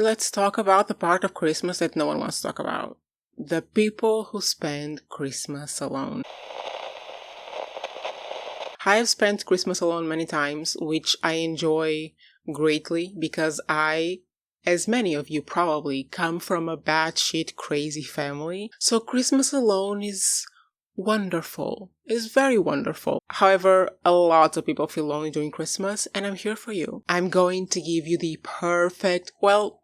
Let's talk about the part of Christmas that no one wants to talk about. The people who spend Christmas alone. I have spent Christmas alone many times, which I enjoy greatly because I, as many of you probably, come from a batshit crazy family. So Christmas alone is wonderful. It's very wonderful. However, a lot of people feel lonely during Christmas, and I'm here for you. I'm going to give you the perfect, well,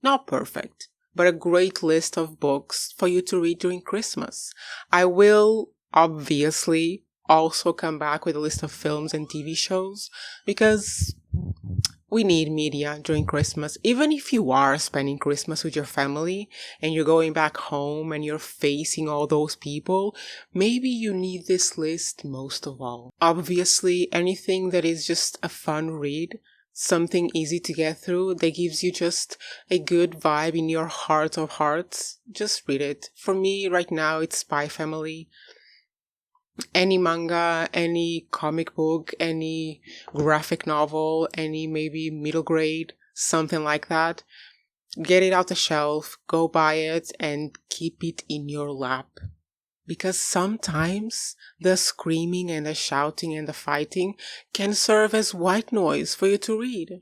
not perfect, but a great list of books for you to read during Christmas. I will, obviously, also come back with a list of films and TV shows because we need media during Christmas. Even if you are spending Christmas with your family and you're going back home and you're facing all those people, maybe you need this list most of all. Obviously, anything that is just a fun read, something easy to get through, that gives you just a good vibe in your heart of hearts, just read it. For me, right now, it's Spy Family. Any manga, any comic book, any graphic novel, any maybe middle grade, something like that. Get it out the shelf, go buy it, and keep it in your lap. Because sometimes the screaming and the shouting and the fighting can serve as white noise for you to read.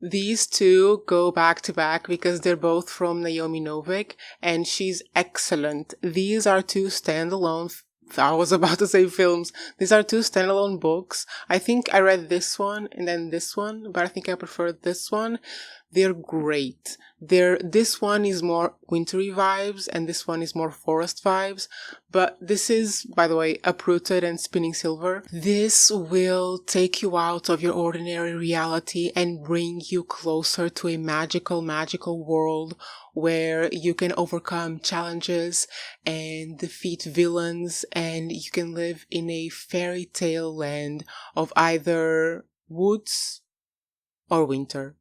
These two go back to back because they're both from Naomi Novik, and she's excellent. These are two standalone I was about to say films. These are two standalone books. I think I read this one and then this one, but I think I prefer this one. They're great. This one is more wintry vibes and this one is more forest vibes. But this is, by the way, Uprooted and Spinning Silver. This will take you out of your ordinary reality and bring you closer to a magical, magical world where you can overcome challenges and defeat villains, and you can live in a fairy tale land of either woods or winter,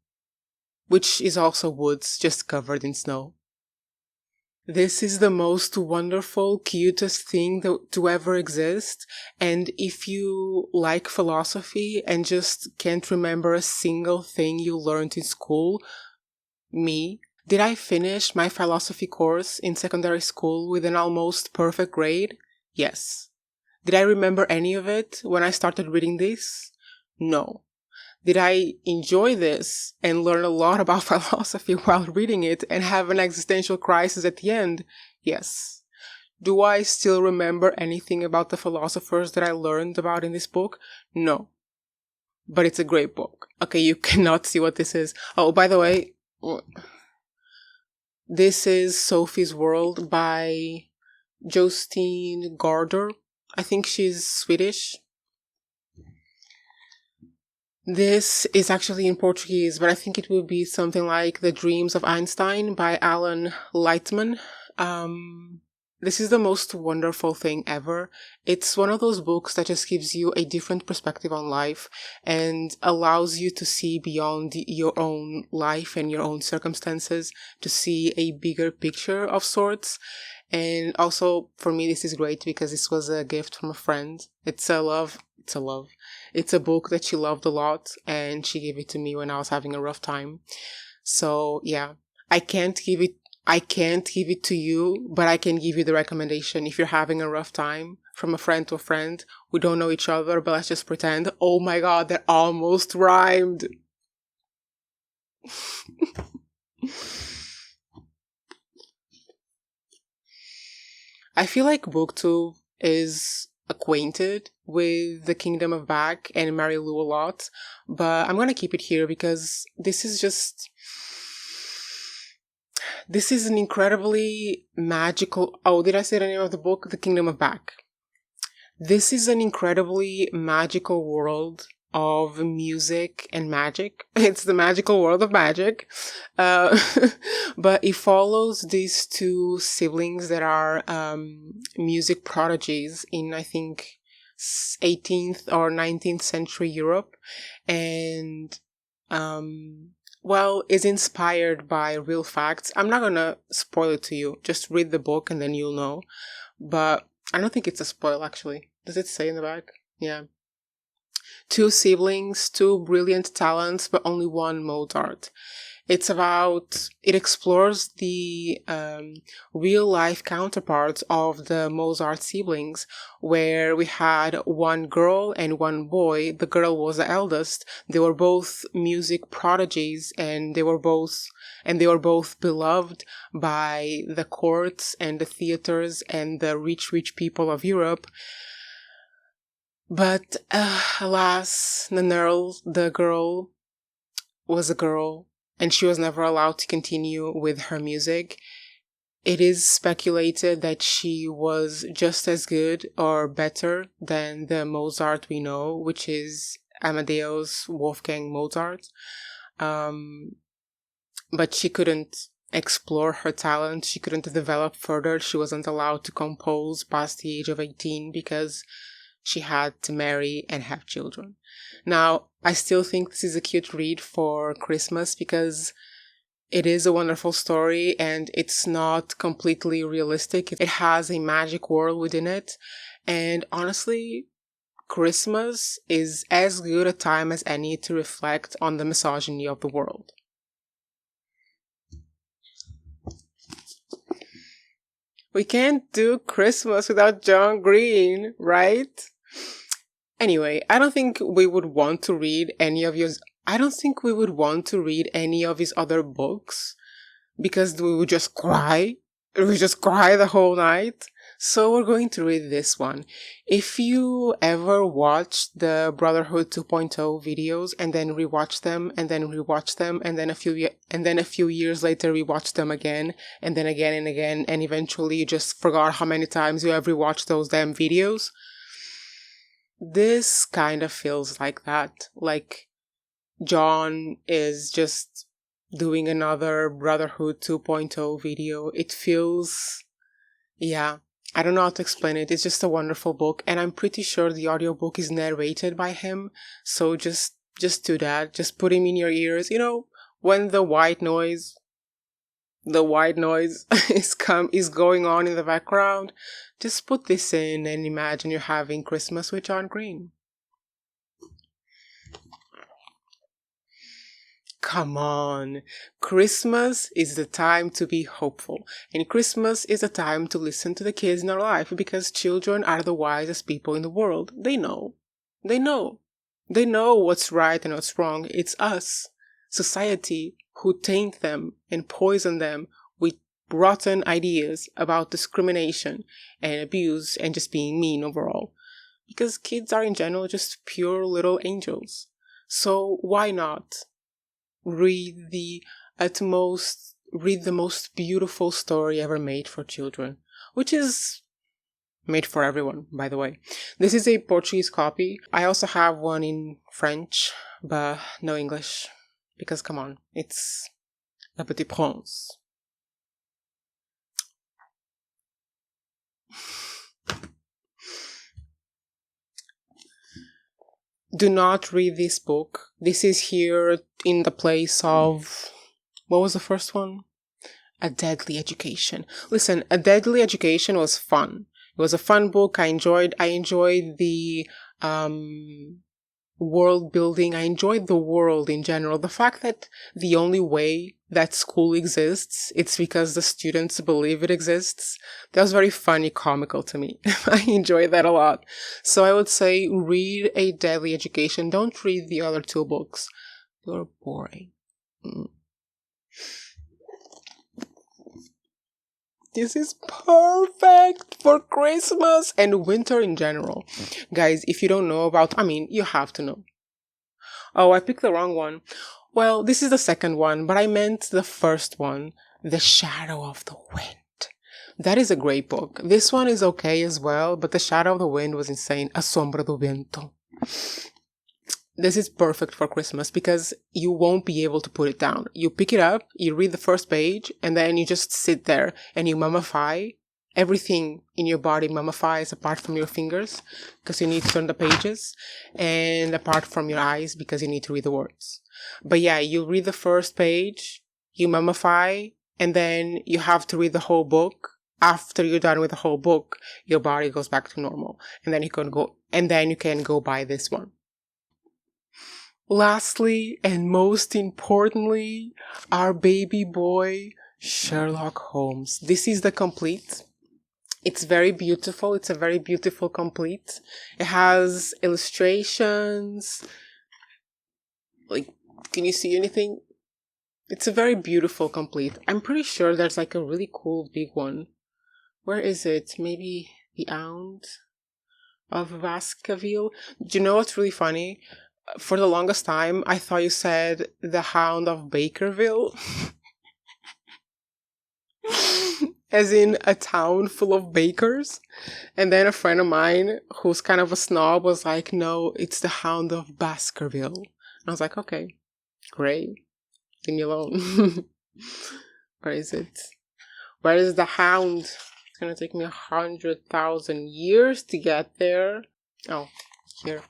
which is also woods just covered in snow. This is the most wonderful, cutest thing to ever exist, and if you like philosophy and just can't remember a single thing you learned in school, me, did I finish my philosophy course in secondary school with an almost perfect grade? Yes. Did I remember any of it when I started reading this? No. Did I enjoy this and learn a lot about philosophy while reading it and have an existential crisis at the end? Yes. Do I still remember anything about the philosophers that I learned about in this book? No. But it's a great book. Okay, you cannot see what this is. Oh, by the way, this is Sophie's World by Jostein Garner. I think she's Swedish. This is actually in Portuguese, but I think it will be something like The Dreams of Einstein by Alen Lightman. This is the most wonderful thing ever. It's one of those books that just gives you a different perspective on life and allows you to see beyond your own life and your own circumstances, to see a bigger picture of sorts. And also, for me, this is great because this was a gift from a friend. It's a book that she loved a lot, and she gave it to me when I was having a rough time. So, yeah, I can't give it to you, but I can give you the recommendation. If you're having a rough time, from a friend to a friend, we don't know each other, but let's just pretend. Oh my god, that almost rhymed. I feel like BookTube is acquainted with The Kingdom of Back and Mary Lou a lot, but I'm gonna keep it here because this is an incredibly magical... Oh, did I say the name of the book? The Kingdom of Back. This is an incredibly magical world of music and magic. It's the magical world of magic. But it follows these two siblings that are music prodigies in, I think, 18th or 19th century Europe. And is inspired by real facts. I'm not gonna spoil it to you. Just read the book and then you'll know. But I don't think it's a spoil, actually. Does it say in the back? Yeah. Two siblings, two brilliant talents, but only one Mozart. It explores the real life counterparts of the Mozart siblings, where we had one girl and one boy. The girl was the eldest. They were both music prodigies, and they were both beloved by the courts and the theaters and the rich people of Europe. But alas, the girl was a girl, and she was never allowed to continue with her music. It is speculated that she was just as good or better than the Mozart we know, which is Amadeus Wolfgang Mozart. But she couldn't explore her talent. She couldn't develop further. She wasn't allowed to compose past the age of 18 because she had to marry and have children. Now, I still think this is a cute read for Christmas because it is a wonderful story and it's not completely realistic. It has a magic world within it. And honestly, Christmas is as good a time as any to reflect on the misogyny of the world. We can't do Christmas without John Green, right? Anyway, I don't think we would want to read any of his other books because we would just cry. We would just cry the whole night. So we're going to read this one. If you ever watched the Brotherhood 2.0 videos and then rewatch them and then rewatch them and then a few years later rewatch them again and then again and again, and eventually you just forgot how many times you ever watched those damn videos, this kind of feels like that. Like John is just doing another Brotherhood 2.0 video. It feels, I don't know how to explain it. It's just a wonderful book, and I'm pretty sure the audiobook is narrated by him. So just do that. Just put him in your ears. You know, when the white noise is going on in the background, just put this in and imagine you're having Christmas with John Green. Come on. Christmas is the time to be hopeful. And Christmas is the time to listen to the kids in our life because children are the wisest people in the world. They know. They know what's right and what's wrong. It's us, society, who taint them and poison them with rotten ideas about discrimination and abuse and just being mean overall. Because kids are in general just pure little angels. So why not read the most beautiful story ever made for children, which is made for everyone, by the way. This is a Portuguese copy. I also have one in French, but no English, because come on, it's Le Petit Prince. Do not read this book. This is here in the place of, what was the first one? A Deadly Education. Listen, A Deadly Education was fun. It was a fun book. I enjoyed the world building. I enjoyed the world in general. The fact that the only way that school exists, it's because the students believe it exists. That was very funny, comical to me. I enjoyed that a lot. So I would say read A Deadly Education. Don't read the other two books. They're boring. This is perfect for Christmas and winter in general. Guys, if you don't know about, you have to know. Oh, I picked the wrong one. Well, this is the second one, but I meant the first one, The Shadow of the Wind. That is a great book. This one is okay as well, but The Shadow of the Wind was insane. A Sombra do Vento. This is perfect for Christmas because you won't be able to put it down. You pick it up, you read the first page, and then you just sit there and you mummify. Everything in your body mummifies apart from your fingers because you need to turn the pages, and apart from your eyes because you need to read the words. But yeah, you read the first page, you mummify, and then you have to read the whole book. After you're done with the whole book, your body goes back to normal, and then you can go buy this one. Lastly, and most importantly, our baby boy, Sherlock Holmes. This is the complete. It's very beautiful. It's a very beautiful complete. It has illustrations. Like, can you see anything? It's a very beautiful complete. I'm pretty sure there's like a really cool big one. Where is it? Maybe the Hound of Baskerville? Do you know what's really funny? For the longest time, I thought you said the Hound of Bakerville. As in a town full of bakers. And then a friend of mine, who's kind of a snob, was like, no, it's the Hound of Baskerville. And I was like, okay, great. Leave me alone. Where is it? Where is the Hound? It's gonna take me 100,000 years to get there. Oh, here.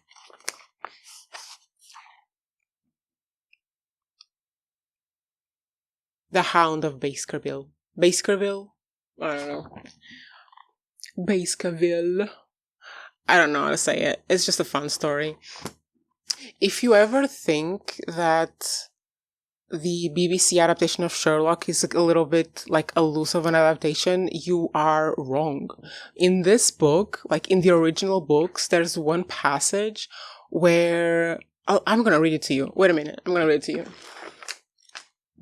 The Hound of Baskerville. Baskerville? I don't know. Baskerville. I don't know how to say it. It's just a fun story. If you ever think that the BBC adaptation of Sherlock is a little bit like a loose of an adaptation, you are wrong. In this book, like in the original books, there's one passage where I'm gonna read it to you. Wait a minute. I'm gonna read it to you.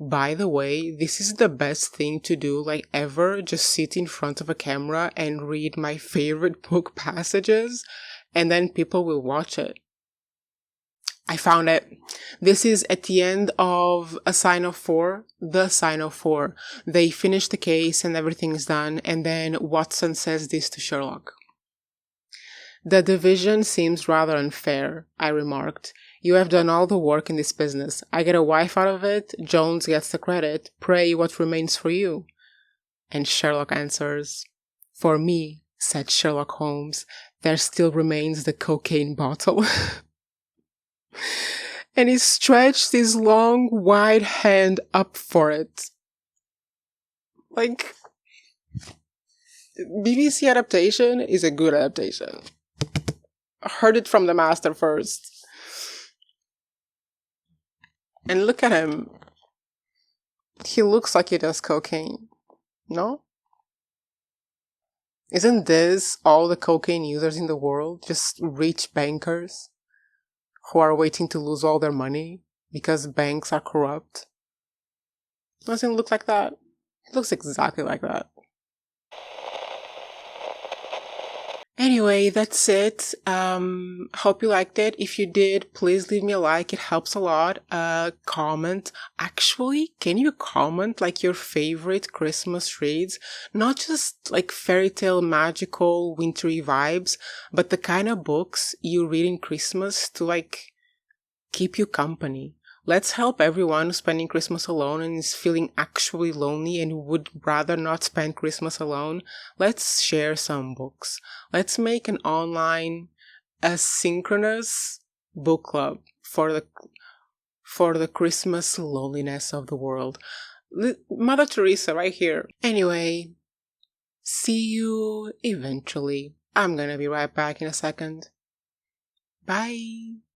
By the way, this is the best thing to do, like ever, just sit in front of a camera and read my favorite book passages, and then people will watch it. I found it. This is at the end of A Sign of Four, The Sign of Four. They finish the case and everything is done, and then Watson says this to Sherlock. The division seems rather unfair, I remarked. You have done all the work in this business. I get a wife out of it, Jones gets the credit. Pray, what remains for you? And Sherlock answers, For me, said Sherlock Holmes, there still remains the cocaine bottle. And he stretched his long, wide hand up for it. Like, BBC adaptation is a good adaptation. I heard it from the master first. And look at him. He looks like he does cocaine. No? Isn't this all the cocaine users in the world? Just rich bankers who are waiting to lose all their money because banks are corrupt? Doesn't it look like that? It looks exactly like that. Anyway, that's it. Hope you liked it. If you did, please leave me a like. It helps a lot. Comment. Actually, can you comment like your favorite Christmas reads? Not just like fairy tale, magical, wintry vibes, but the kind of books you read in Christmas to like keep you company. Let's help everyone who's spending Christmas alone and is feeling actually lonely and would rather not spend Christmas alone. Let's share some books. Let's make an online asynchronous book club for the Christmas loneliness of the world. Mother Teresa right here. Anyway, see you eventually. I'm gonna be right back in a second. Bye.